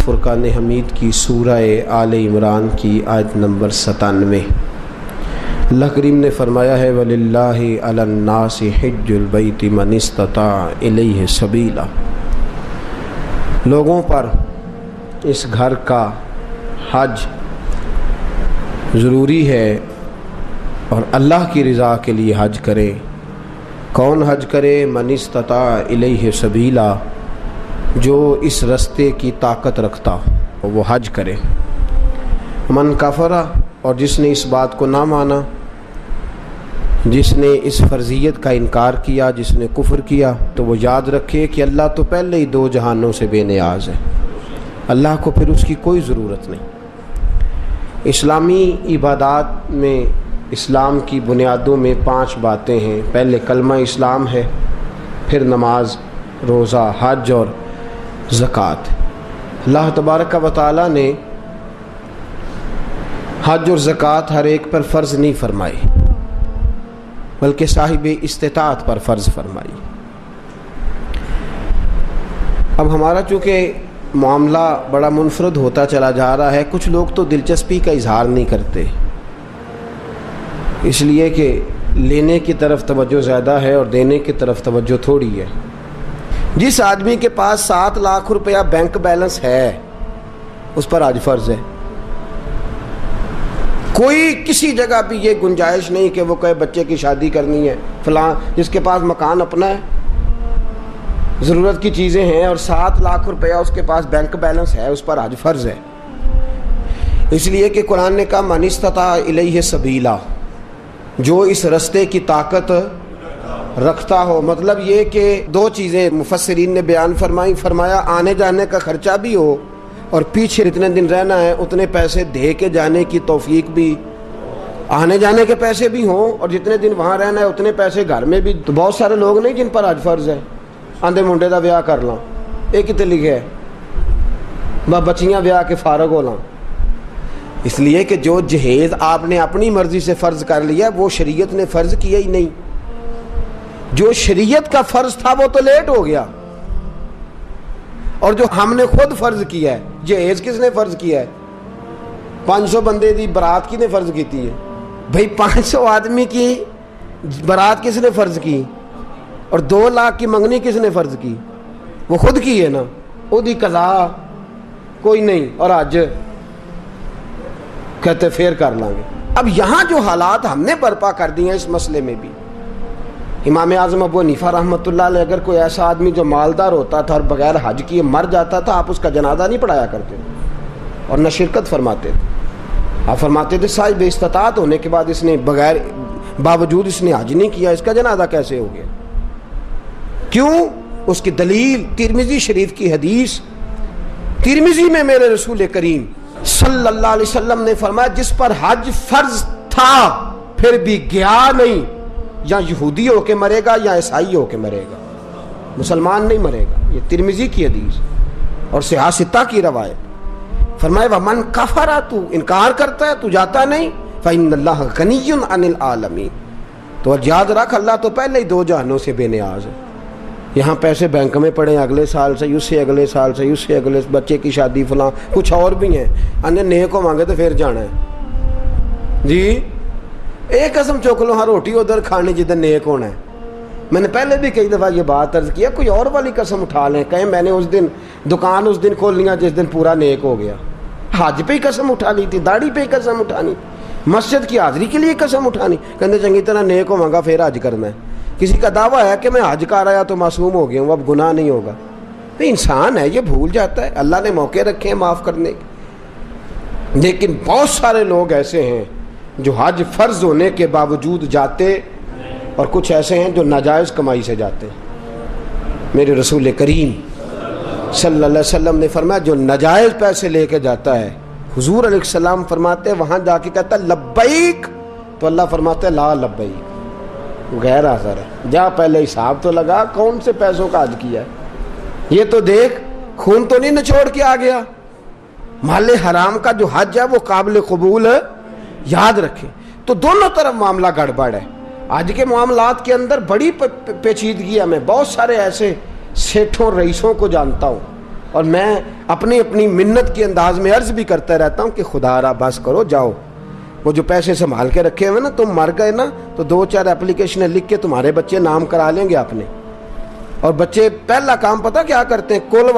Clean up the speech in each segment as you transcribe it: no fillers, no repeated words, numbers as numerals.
فرقان حمید کی سورہ آل عمران کی آیت نمبر 97۔ اللہ کریم نے فرمایا ہے وَلِلَّهِ عَلَى النَّاسِ حِجُّ الْبَيْتِ مَنِ اسْتَطَاعَ إِلَيْهِ سَبِيلًا، لوگوں پر اس گھر کا حج ضروری ہے اور اللہ کی رضا کے لیے حج کرے۔ کون حج کرے؟ من استطاع الیہ سبیلا، جو اس رستے کی طاقت رکھتا ہو وہ حج کرے۔ من کفرا، اور جس نے اس بات کو نہ مانا، جس نے اس فرضیت کا انکار کیا، جس نے کفر کیا، تو وہ یاد رکھے کہ اللہ تو پہلے ہی 2 جہانوں سے بے نیاز ہے، اللہ کو پھر اس کی کوئی ضرورت نہیں۔ اسلامی عبادات میں اسلام کی بنیادوں میں 5 باتیں ہیں۔ پہلے کلمہ اسلام ہے، پھر نماز، روزہ، حج اور زکوٰۃ۔ اللہ تبارک و تعالیٰ نے حج اور زکوٰۃ ہر ایک پر فرض نہیں فرمائی، بلکہ صاحب استطاعت پر فرض فرمائی۔ اب ہمارا چونکہ معاملہ بڑا منفرد ہوتا چلا جا رہا ہے، کچھ لوگ تو دلچسپی کا اظہار نہیں کرتے، اس لیے کہ لینے کی طرف توجہ زیادہ ہے اور دینے کی طرف توجہ تھوڑی ہے۔ جس آدمی کے پاس 7 لاکھ روپیہ بینک بیلنس ہے اس پر حج فرض ہے۔ کوئی کسی جگہ بھی یہ گنجائش نہیں کہ وہ کہے بچے کی شادی کرنی ہے، فلاں جس کے پاس مکان اپنا ہے، ضرورت کی چیزیں ہیں اور 7 لاکھ روپیہ اس کے پاس بینک بیلنس ہے، اس پر حج فرض ہے۔ اس لیے کہ قرآن نے کہا من استطاع الیہ سبیلا، جو اس رستے کی طاقت رکھتا ہو۔ مطلب یہ کہ 2 چیزیں مفسرین نے بیان فرمایا آنے جانے کا خرچہ بھی ہو اور پیچھے اتنے دن رہنا ہے اتنے پیسے دے کے جانے کی توفیق بھی، آنے جانے کے پیسے بھی ہوں اور جتنے دن وہاں رہنا ہے اتنے پیسے گھر میں بھی۔ تو بہت سارے لوگ نہیں جن پر حج فرض ہے، آندے منڈے دا بیاہ کر لاں، ایک کتے لکھے ہے بچیاں بیاہ کے فارغ ہو لاں۔ اس لیے کہ جو جہیز آپ نے اپنی مرضی سے فرض کر لیا وہ شریعت نے فرض کیا ہی نہیں، جو شریعت کا فرض تھا وہ تو لیٹ ہو گیا، اور جو ہم نے خود فرض کیا ہے، جہیز کس نے فرض کیا ہے؟ 500 بندے دی برات کی نے فرض کیتی ہے؟ بھئی 500 آدمی کی برات کس نے فرض کی؟ اور 2 لاکھ کی منگنی کس نے فرض کی؟ وہ خود کی ہے نا، وہ دی قضا کوئی نہیں، اور آج کہتے پھر کر لیں گے۔ اب یہاں جو حالات ہم نے برپا کر دی ہیں اس مسئلے میں بھی، امام اعظم ابو حنیفہ رحمۃ اللہ علیہ اگر کوئی ایسا آدمی جو مالدار ہوتا تھا اور بغیر حج کیے مر جاتا تھا، آپ اس کا جنازہ نہیں پڑھایا کرتے اور نہ شرکت فرماتے تھے۔ آپ فرماتے تھے صاحب استطاعت ہونے کے بعد اس نے باوجود اس نے حج نہیں کیا، اس کا جنازہ کیسے ہو گیا؟ کیوں؟ اس کی دلیل ترمذی شریف کی حدیث، ترمذی میں میرے رسول کریم صلی اللہ علیہ وسلم نے فرمایا جس پر حج فرض تھا پھر بھی گیا نہیں، یا یہودی ہو کے مرے گا یا عیسائی ہو کے مرے گا، مسلمان نہیں مرے گا۔ یہ ترمذی کی حدیث اور صحاح ستہ کی روایت۔ فرمایا ومن کفر، تو انکار کرتا ہے، تو جاتا نہیں، فإن اللہ غنی عن العالمین، تو یاد رکھ اللہ تو پہلے ہی 2 جہانوں سے بے نیاز ہے۔ یہاں پیسے بینک میں پڑے اگلے سال سے، اس سے اگلے سال سے، اس سے اگلے، بچے کی شادی فلاں کچھ اور بھی ہیں، انہیں نیک کو مانگے تو پھر جانا ہے جی۔ ایک قسم چوک لو، ہاں روٹی ادھر کھانی جدھر نیک ہونا ہے۔ میں نے پہلے بھی کئی دفعہ یہ بات عرض کیا، کوئی اور والی قسم اٹھا لیں، کہیں میں نے اس دن دکان اس دن کھول لیا جس دن پورا نیک ہو گیا، حج پہ ہی قسم اٹھا لی تھی، داڑھی پہ ہی قسم اٹھانی، مسجد کی حاضری کے لیے قسم اٹھانی، کہنے چنگی طرح نیک ہو مانگا پھر حج کرنا ہے۔ کسی کا دعویٰ ہے کہ میں حج کر آیا تو معصوم ہو گیا ہوں، اب گناہ نہیں ہوگا۔ انسان ہے یہ بھول جاتا ہے، اللہ نے موقع رکھے ہیں معاف کرنے کے، لیکن بہت سارے لوگ ایسے ہیں جو حج فرض ہونے کے باوجود جاتے، اور کچھ ایسے ہیں جو ناجائز کمائی سے جاتے۔ میرے رسول کریم صلی اللہ علیہ وسلم نے فرمایا جو ناجائز پیسے لے کے جاتا ہے، حضور علیہ السلام فرماتے ہیں وہاں جا کے کہتا ہے لبیک، تو اللہ فرماتے ہیں لا لبیک، غیر حاضر ہے، جا پہلے حساب تو لگا کون سے پیسوں کا حج کیا ہے، یہ تو دیکھ خون تو نہیں نچوڑ کے آ گیا۔ مال حرام کا جو حج ہے وہ قابل قبول ہے، یاد رکھیں۔ تو دونوں طرف معاملہ گڑبڑ ہے۔ آج کے معاملات کے اندر بڑی پیچیدگی ہے۔ میں بہت سارے ایسے سیٹھوں رئیسوں کو جانتا ہوں اور میں اپنی اپنی منت کے انداز میں عرض بھی کرتا رہتا ہوں کہ خدا را بس کرو جاؤ، وہ جو پیسے سنبھال کے رکھے ہوئے نا، تم مر گئے نا تو 2-4 اپلیکیشنیں لکھ کے تمہارے بچے نام کرا لیں گے اپنے. اور بچے پہلا کام پتہ کیا کرتے ہیں؟ کل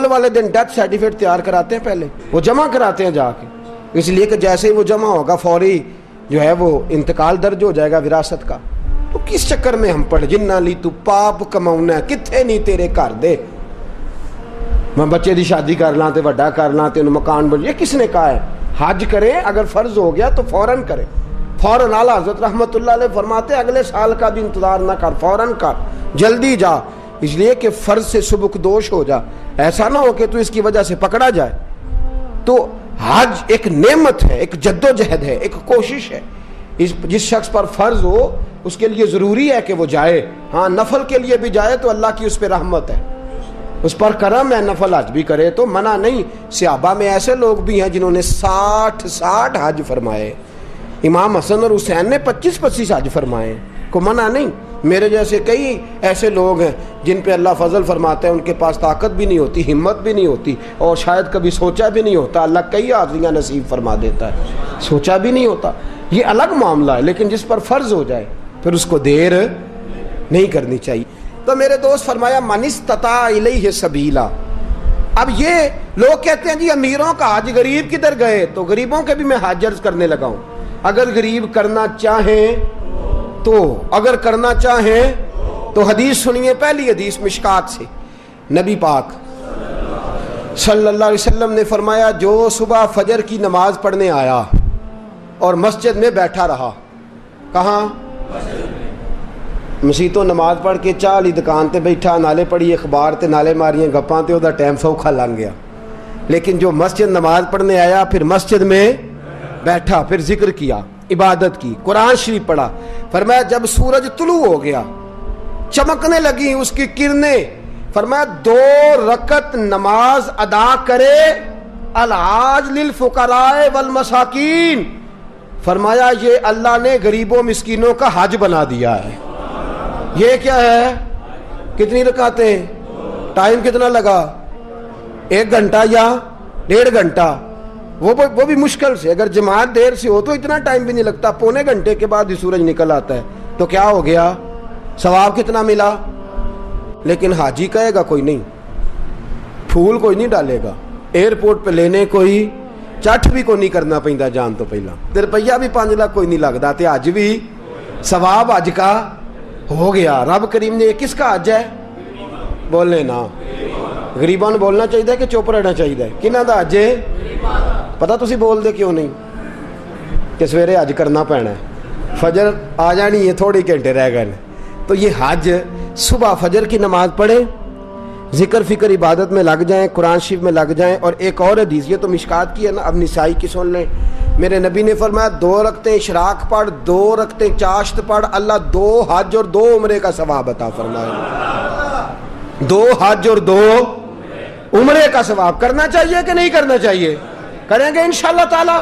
والے دن ڈیتھ سرٹیفکیٹ تیار کراتے ہیں، پہلے وہ جمع کراتے ہیں جا کے، اس لیے کہ جیسے ہی وہ جمع ہوگا فوری جو ہے وہ انتقال درج ہو جائے گا وراثت کا. تو کس چکر میں ہم پڑھ جنہ لی تو پاپ کماؤنا کتنے نہیں تیرے گھر دے، میں بچے دی شادی کر لاں تے وڈا کر لاں تے مکان بن. یہ کس نے کہا ہے؟ حج کریں، اگر فرض ہو گیا تو فوراً کریں. فوراً اعلیٰ حضرت رحمۃ اللہ علیہ فرماتے اگلے سال کا بھی انتظار نہ کر، فوراً کر، جلدی جا، اس لیے کہ فرض سے سبکدوش ہو جا، ایسا نہ ہو کہ تو اس کی وجہ سے پکڑا جائے. تو حج ایک نعمت ہے، ایک جد و جہد ہے، ایک کوشش ہے. جس شخص پر فرض ہو اس کے لیے ضروری ہے کہ وہ جائے. ہاں نفل کے لیے بھی جائے تو اللہ کی اس پہ رحمت ہے، اس پر کرم ہے، نفل حج بھی کرے تو منع نہیں. صحابہ میں ایسے لوگ بھی ہیں جنہوں نے 60 حج فرمائے. امام حسن اور حسین نے 25 حج فرمائے، کو منع نہیں. میرے جیسے کئی ایسے لوگ ہیں جن پہ اللہ فضل فرماتے ہیں، ان کے پاس طاقت بھی نہیں ہوتی، ہمت بھی نہیں ہوتی، اور شاید کبھی سوچا بھی نہیں ہوتا. اللہ کئی حاضریاں نصیب فرما دیتا ہے، سوچا بھی نہیں ہوتا. یہ الگ معاملہ ہے، لیکن جس پر فرض ہو جائے پھر اس کو دیر نہیں کرنی چاہیے. تو میرے دوست فرمایا من استطاع الیہ سبیلا. اب یہ لوگ کہتے ہیں جی امیروں کا حج، غریب کدھر گئے؟ تو غریبوں کے بھی میں حج عرض کرنے لگا ہوں. اگر غریب کرنا چاہیں تو حدیث سنیے. پہلی حدیث مشکات سے، نبی پاک صلی اللہ علیہ وسلم نے فرمایا جو صبح فجر کی نماز پڑھنے آیا اور مسجد میں بیٹھا رہا. کہاں؟ مسیح تو نماز پڑھ کے چاہ لی دکان تے بیٹھا، نالے پڑھی اخبار تے نالے ماریاں گپاں تے وہ ٹائم سوکھا لنگ گیا. لیکن جو مسجد نماز پڑھنے آیا، پھر مسجد میں بیٹھا، پھر ذکر کیا، عبادت کی، قرآن شریف پڑھا. فرمایا جب سورج طلوع ہو گیا، چمکنے لگی اس کی کرنیں، فرمایا 2 رکعت نماز ادا کرے. الحاج للفقراء والمساکین، فرمایا یہ اللہ نے غریبوں مسکینوں کا حج بنا دیا ہے. یہ کیا ہے؟ کتنی رکعتیں؟ ٹائم کتنا لگا؟ 1 گھنٹہ یا 1.5 گھنٹہ؟ وہ بھی مشکل سے. اگر جماعت دیر سے ہو تو اتنا ٹائم بھی نہیں لگتا، 1.25 گھنٹے کے بعد ہی سورج نکل آتا ہے. تو کیا ہو گیا؟ ثواب کتنا ملا؟ لیکن حاجی کہے گا کوئی نہیں، پھول کوئی نہیں ڈالے گا، ایئرپورٹ پہ لینے کوئی چٹ بھی کوئی نہیں کرنا پیندا جان تو پہلا، روپیہ بھی 5 لاکھ کوئی نہیں لگتا، تے حج بھی ثواب حج کا ہو گیا. رب کریم نے کس کا حج ہے؟ بولنے نا، غریباں نوں بولنا چاہیے کہ چپ رہنا چاہیے؟ کنہ دا حج ہے؟ پتا تسی بول دے کیوں نہیں کہ سویرے حج کرنا پینا ہے، فجر آ جانی ہے، تھوڑے گھنٹے رہ گئے. تو یہ حج صبح فجر کی نماز پڑھیں، ذکر فکر عبادت میں لگ جائیں، قرآن شریف میں لگ جائیں. اور ایک اور حدیث، یہ تو مشکات کی ہے نا، اب نسائی کی سن لیں. میرے نبی نے فرمایا 2 رکعتیں اشراق پڑھ، 2 رکعتیں چاشت پڑھ، اللہ 2 حج اور 2 عمرے کا ثواب عطا فرمائے. 2 حج اور 2 عمرے کا ثواب. کرنا چاہیے کہ نہیں کرنا چاہیے؟ کریں گے انشاءاللہ تعالی.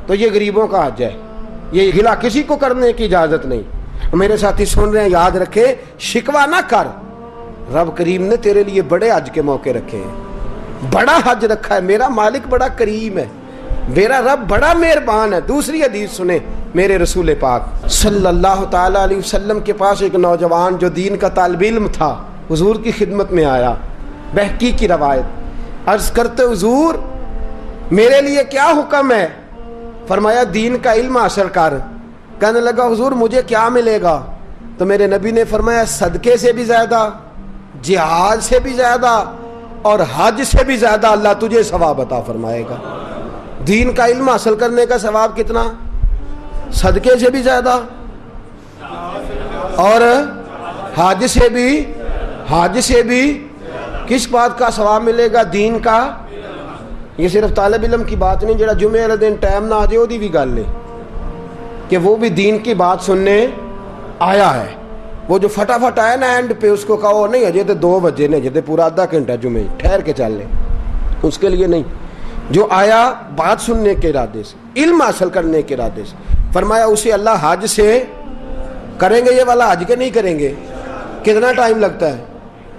تو یہ غریبوں کا حج ہے، یہ گلا کسی کو کرنے کی اجازت نہیں. میرے ساتھی سن رہے ہیں، یاد رکھے، شکوہ نہ کر. رب کریم نے تیرے لیے بڑے حج کے موقع رکھے ہیں، بڑا حج رکھا ہے. میرا مالک بڑا کریم ہے، میرا رب بڑا مہربان ہے. دوسری حدیث سنیں، میرے رسول پاک صلی اللہ تعالی علیہ وسلم کے پاس ایک نوجوان جو دین کا طالب علم تھا حضور کی خدمت میں آیا. بہقی کی روایت. عرض کرتے حضور میرے لیے کیا حکم ہے؟ فرمایا دین کا علم حاصل کر. کہنے لگا حضور مجھے کیا ملے گا؟ تو میرے نبی نے فرمایا صدقے سے بھی زیادہ، جہاد سے بھی زیادہ اور حج سے بھی زیادہ اللہ تجھے ثواب عطا فرمائے گا. دین کا علم حاصل کرنے کا ثواب کتنا؟ صدقے سے بھی زیادہ اور حج سے بھی. کس بات کا ثواب ملے گا؟ دین کا. یہ صرف طالب علم کی بات نہیں، جڑا جمعے والے دن ٹائم نہ آ جائے وہ بھی گل ہے کہ وہ بھی دین کی بات سننے آیا ہے. وہ جو فٹافٹ آیا نا اینڈ پہ، اس کو کہو نہیں اجے تو 2 بجے نے، جے پورا آدھا گھنٹہ جمعے ٹھہر کے چل لیں، اس کے لیے نہیں. جو آیا بات سننے کے ارادے سے، علم حاصل کرنے کے ارادے سے، فرمایا اسے اللہ حج سے کریں گے. یہ والا حج کے نہیں کریں گے. کتنا ٹائم لگتا ہے؟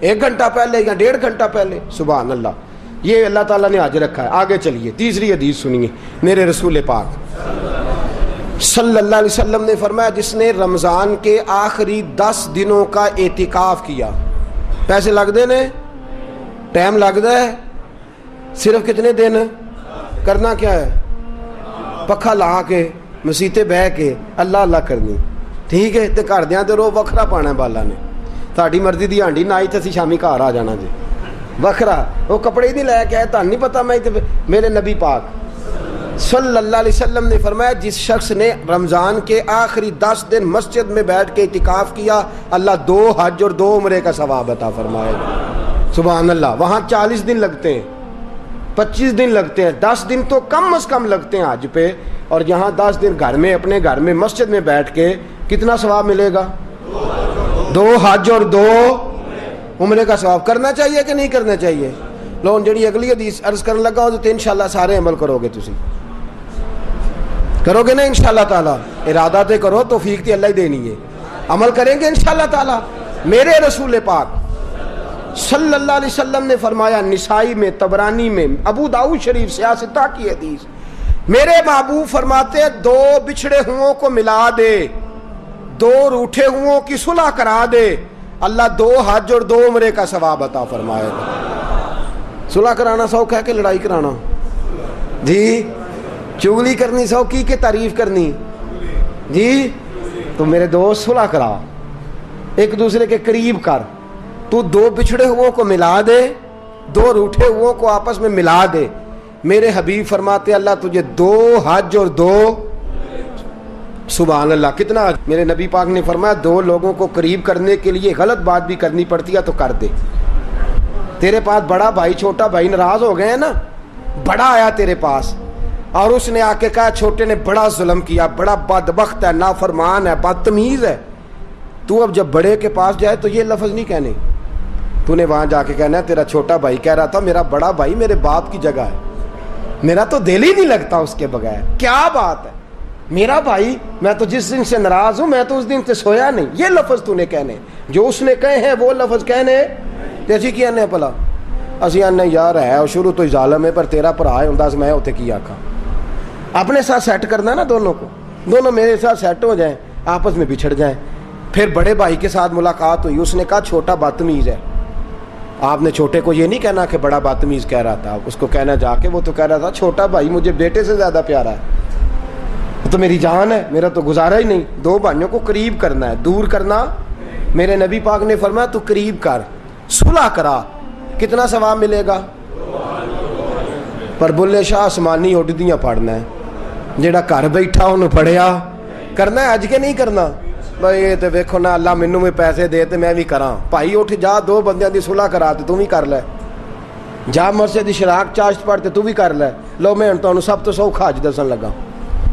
1 گھنٹہ پہلے یا 1.5 گھنٹہ پہلے. سبحان اللہ. یہ اللہ تعالیٰ نے آج رکھا ہے. آگے چلیے تیسری حدیث سنیے. میرے رسول پاک صلی اللہ علیہ وسلم نے فرمایا جس نے رمضان کے آخری 10 دنوں کا اعتکاف کیا. پیسے لگتے نے, ٹائم لگتا ہے, صرف کتنے دن کرنا کیا ہے؟ پکھا لا کے مسیتے بہ کے اللہ اللہ کرنی. ٹھیک ہے. تے گھردیاں تے رو وکھرا پانا بالا نے. تہاڈی مرضی دی ہانڈی نہ آئی تے اسی شامی گھر آ جانا جی وکھرا. وہ کپڑے نہیں لے کے آئے, تہن نہیں پتا. میں میرے نبی پاک صلی اللہ علیہ وسلم نے فرمایا جس شخص نے رمضان کے آخری 10 دن مسجد میں بیٹھ کے اعتکاف کیا, اللہ 2 حج اور 2 عمرے کا ثواب عطا فرمائے گا. سبحان اللہ. وہاں 40 دن لگتے ہیں, 25 دن لگتے ہیں, 10 دن تو کم از کم لگتے ہیں حج پہ, اور یہاں 10 دن گھر میں اپنے گھر میں مسجد میں بیٹھ کے کتنا ثواب ملے گا؟ 2 حج اور 2 عمرے کا ثواب. کرنا چاہیے کہ نہیں کرنا چاہیے؟ لو جڑی اگلی حدیث عرض کرنے لگا ہو تو انشاءاللہ سارے عمل کرو گے. تسی کرو گے نا انشاءاللہ تعالی؟ ارادہ تے کرو, توفیق تے اللہ ہی دینی ہے. عمل کریں گے انشاءاللہ تعالی. میرے رسول پاک صلی اللہ علیہ وسلم نے فرمایا, نسائی میں, طبرانی میں, ابو داؤد شریف سیاستہ کی حدیث, میرے محبوب فرماتے 2 بچھڑے ہوں کو ملا دے, 2 روٹھے ہوں کی صلح کرا دے, اللہ 2 حج اور 2 عمرے کا ثواب عطا فرمائے گا. صلح کرانا سوکھ ہے کہ لڑائی کرانا؟ جی چغلی کرنی سوکھی کہ تعریف کرنی؟ جی تو میرے دوست صلح کرا, ایک دوسرے کے قریب کر. تو 2 بچھڑے ہوں کو ملا دے, 2 روٹھے ہوں کو آپس میں ملا دے. میرے حبیب فرماتے اللہ تجھے 2 حج اور 2. سبحان اللہ. کتنا. میرے نبی پاک نے فرمایا 2 لوگوں کو قریب کرنے کے لیے غلط بات بھی کرنی پڑتی ہے تو کر دے. تیرے پاس بڑا بھائی چھوٹا بھائی ناراض ہو گئے ہیں نا, بڑا آیا تیرے پاس اور اس نے آ کے کہا چھوٹے نے بڑا ظلم کیا, بڑا بدبخت ہے, نافرمان ہے, بدتمیز ہے. تو اب جب بڑے کے پاس جائے تو یہ لفظ نہیں کہنے, تو نے وہاں جا کے کہنا ہے تیرا چھوٹا بھائی کہہ رہا تھا میرا بڑا بھائی میرے باپ کی جگہ ہے, میرا تو دل ہی نہیں لگتا اس کے بغیر. کیا بات ہے, میرا بھائی, میں تو جس دن سے ناراض ہوں میں تو اس دن سے سویا نہیں. یہ لفظ تو نے کہنے, جو اس نے کہے ہیں وہ لفظ کہنے. تیسی کی آنے پلا اسی آنے یار ہے اور شروع تو ظالم ہے پر تیرا بھرا ہے انداز میں ہوتے کی آکھا. اپنے ساتھ سیٹ کرنا نا دونوں کو, دونوں میرے ساتھ سیٹ ہو جائیں, آپس میں بچھڑ جائیں. پھر بڑے بھائی کے ساتھ ملاقات ہوئی, اس نے کہا چھوٹا بدتمیز ہے. آپ نے چھوٹے کو یہ نہیں کہنا کہ بڑا بدتمیز کہہ رہا تھا, اس کو کہنا جا کے وہ تو کہہ رہا تھا چھوٹا بھائی مجھے بیٹے سے زیادہ پیارا ہے, تو میری جان ہے, میرا تو گزارا ہی نہیں. 2 بھائیوں کو قریب کرنا ہے, دور کرنا. میرے نبی پاک نے فرمایا تو قریب کر, صلح کرا. کتنا ثواب ملے گا؟ پر بلے شاہ آسمانی اڈدیاں پڑھنا ہے, جیڑا گھر بیٹھا انہوں پڑھیا کرنا ہے. اج کے نہیں کرنا بھائی یہ تو ویکھو نا اللہ مینوں میں پیسے دے تے میں بھی کراں. بھائی اٹھ جا 2 بندیاں دی صلح کرا تے تو بھی کر لے, جا مسجد دی شراک چاشت پڑھ تے تو بھی کر لے. لو میں تانوں سب تو سوکھا حج دسن لگا,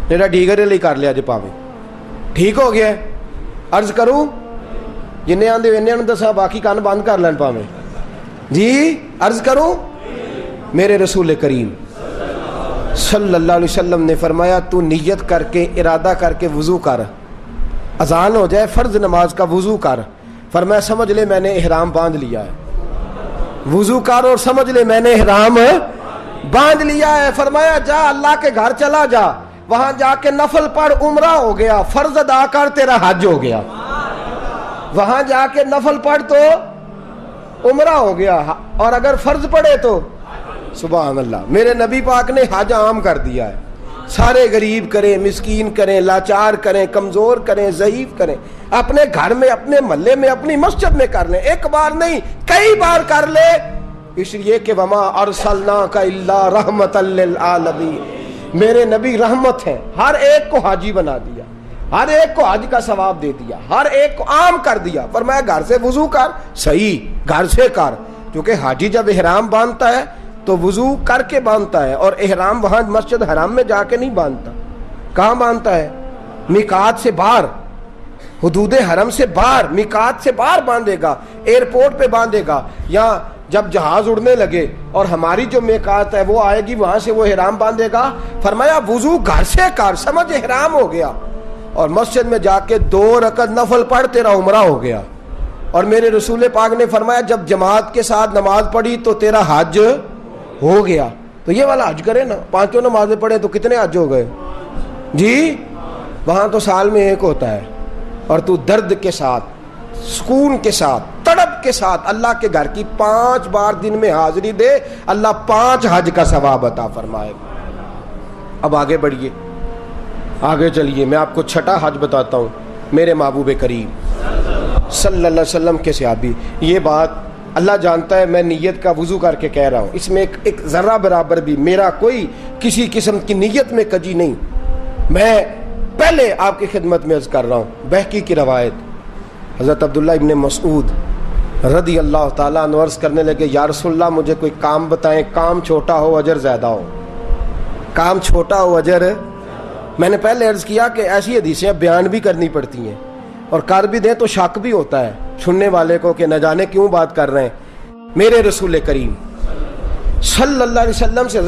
جیڑا ڈیگرے لئی کر لیا جے پاویں ٹھیک ہو گیا. عرض کروں جنہیں آندے انہاں نوں دسا, باقی کان بند کر لین پاویں. جی عرض کروں, میرے رسول کریم صلی اللہ علیہ وسلم نے فرمایا تو نیت کر کے ارادہ کر کے وضو کر, اذان ہو جائے فرض نماز کا وضو کر. فرمایا سمجھ لے میں نے احرام باندھ لیا ہے. وضو کر اور سمجھ لے میں نے احرام باندھ لیا ہے. فرمایا جا اللہ کے گھر چلا جا, وہاں جا کے نفل پڑھ, عمرہ ہو گیا. فرض ادا کر, تیرا حج ہو گیا. وہاں جا کے نفل پڑھ تو عمرہ ہو گیا, اور اگر فرض پڑھے تو سبحان اللہ. میرے نبی پاک نے حج عام کر دیا ہے. سارے غریب کریں, مسکین کریں, لاچار کریں, کمزور کریں, ضعیف کریں, اپنے گھر میں, اپنے محلے میں, اپنی مسجد میں کر لیں. ایک بار نہیں کئی بار کر لے, اس لیے کہ وما ارسلناک الا رحمۃ للعالمین, میرے نبی رحمت ہیں. ہر ایک کو حاجی بنا دیا, ہر ایک کو حج کا ثواب دے دیا, ہر ایک کو عام کر دیا. فرمایا گھر سے وضو کر, صحیح گھر سے کر, کیونکہ حاجی جب احرام باندھتا ہے تو وضو کر کے باندھتا ہے, اور احرام وہاں مسجد حرام میں جا کے نہیں باندھتا. کہاں باندھتا ہے؟ میقات سے باہر, حدود حرم سے باہر, میقات سے باہر باندھے گا, ایئرپورٹ پہ باندھے گا, یا جب جہاز اڑنے لگے اور ہماری جو میقات ہے وہ آئے گی وہاں سے وہ احرام باندھے گا. فرمایا وضو گھر سے کر, سمجھ احرام ہو گیا, اور مسجد میں جا کے 2 رکعت نفل پڑھ, تیرا عمرہ ہو گیا. اور میرے رسول پاک نے فرمایا جب جماعت کے ساتھ نماز پڑھی تو تیرا حج ہو گیا. تو یہ والا حج کرے نا, 5 نمازیں پڑھے تو کتنے حج ہو گئے جی؟ وہاں تو سال میں ایک ہوتا ہے, اور تو درد کے ساتھ, سکون کے ساتھ, تڑپ کے ساتھ اللہ کے گھر کی 5 بار دن میں حاضری دے, اللہ 5 حج کا ثواب عطا فرمائے. اب آگے بڑھیے, آگے چلیے, میں آپ کو 6واں حج بتاتا ہوں. میرے محبوب کریم صلی اللہ علیہ وسلم کے صحابی, یہ بات اللہ جانتا ہے, میں نیت کا وضو کر کے کہہ رہا ہوں, اس میں ایک ذرہ برابر بھی میرا کوئی کسی قسم کی نیت میں کجی نہیں. میں پہلے آپ کی خدمت میں عرض کر رہا ہوں, بہقی کی روایت, حضرت عبداللہ ابن مسعود رضی اللہ تعالیٰ عنہ عرض کرنے لگے, یا رسول اللہ مجھے کوئی کام بتائیں, کام چھوٹا ہو اجر زیادہ ہو, کام چھوٹا ہو اجر. میں نے پہلے عرض کیا کہ ایسی حدیثیں بیان بھی کرنی پڑتی ہیں, اور کر بھی دیں تو شک بھی ہوتا ہے سننے والے کو کہ نہ جانے کیوں بات کر رہے ہیں. میرے رسول کریم صلی اللہ علیہ وسلم سے